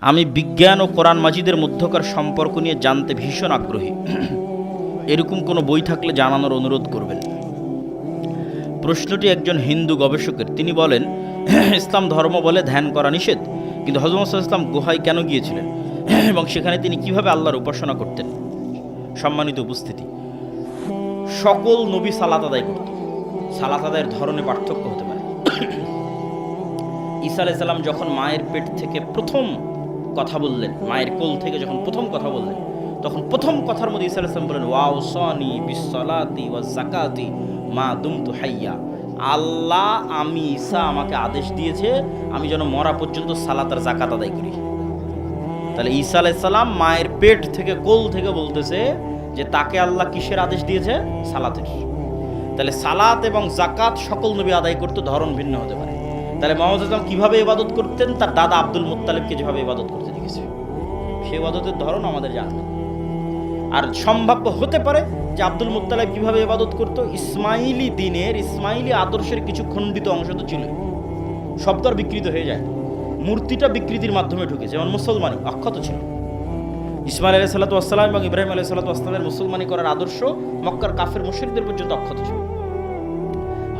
আমি বিজ্ঞান ও কোরআন মাজিদের মধ্যকার সম্পর্ক নিয়ে জানতে ভীষণ আগ্রহী। এরকম কোনো বই থাকলে জানানোর অনুরোধ করবেন। প্রশ্নটি একজন হিন্দু গবেষকের। তিনি বলেন, ইসলাম ধর্ম বলে ধ্যান করা নিষেধ, কিন্তু হযরত মুহাম্মদ সাল্লাল্লাহু আলাইহি ওয়াসাল্লাম গুহায় কেন গিয়েছিলেন এবং সেখানে তিনি কিভাবে আল্লাহর উপাসনা করতেন? সম্মানিত উপস্থিতি, সকল নবী সালাত আদায় করত। সালাত আদায়ের ধরনে পার্থক্য হতে পারে। ঈসা আলাইহিস সালাম যখন মায়ের পেট থেকে প্রথম কথা বললেন, মায়ের কোল থেকে যখন প্রথম কথা বললেন, তখন প্রথম কথার মধ্যে ঈসা আলাইহিস সালাম বললেন, ওয়াউসানি বিসসালাতি ওয়াজ যাকাতি মা দুমতু হাইয়া। আল্লাহ, আমি ঈসা, আমাকে আদেশ দিয়েছে আমি যেন মরা পর্যন্ত সালাত আর যাকাত আদায় করি। তাহলে ঈসা আলাইহিস সালাম মায়ের পেট থেকে, কোল থেকে বলতেছে যে তাকে আল্লাহ কিসের আদেশ দিয়েছে? সালাতের। তাহলে সালাত এবং যাকাত সকল নবী আদায় করতে, ধরন ভিন্ন হতে পারে। তাহলে মুহাম্মদ সাল্লাল্লাহু আলাইহি ওয়াসাল্লাম কিভাবে ইবাদত করতেন? তার দাদা আব্দুল মুত্তালিবকে যেভাবে ইবাদত করতে দেখেছে, সেই ইবাদতের ধরন আমাদের জানা নেই। আর সম্ভাব্য হতে পারে যে আব্দুল মুত্তালিব কিভাবে ইবাদত করতো, ইসমাইলি দিনের, ইসমাইলি আদর্শের কিছু খণ্ডিত অংশ তো ছিল, সব তো আর বিকৃত হয়ে যায়। মূর্তিটা বিকৃতির মাধ্যমে ঢুকেছে, যেমন মুসলমানি অক্ষত ছিল। ইসমাইল আলাইহিস সালাতু ওয়াস সালাম এবং ইব্রাহিম আলাইহিস সালাতু ওয়াস সালামের মুসলমানি করার আদর্শ মক্কার কাফের মুশরিকদের পর্যন্ত অক্ষত ছিল।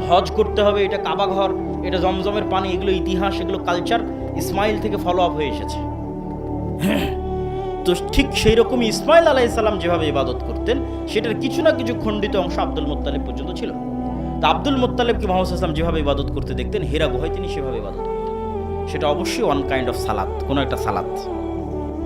হজ করতে হবে, এটা কাবা ঘর, এটা জমজমের পানি, এগুলো ইতিহাস, এগুলো কালচার ইসমাইল থেকে ফলো আপ হয়ে এসেছে। তো ঠিক সেই রকমই ইসমাইল আলাইহিস সালাম যেভাবে ইবাদত করতেন, সেটার কিছু না কিছু খণ্ডিত অংশ আব্দুল মুত্তালিব পর্যন্ত ছিল। তো আব্দুল মুত্তালিবকে মুহাম্মদ সাল্লাল্লাহু আলাইহি ওয়াসাল্লাম যেভাবে ইবাদত করতে দেখতেন, হেরা গুহায় তিনি সেভাবে ইবাদত করতেন। সেটা অবশ্যই ওয়ান কাইন্ড অফ সালাত, কোনো একটা সালাত।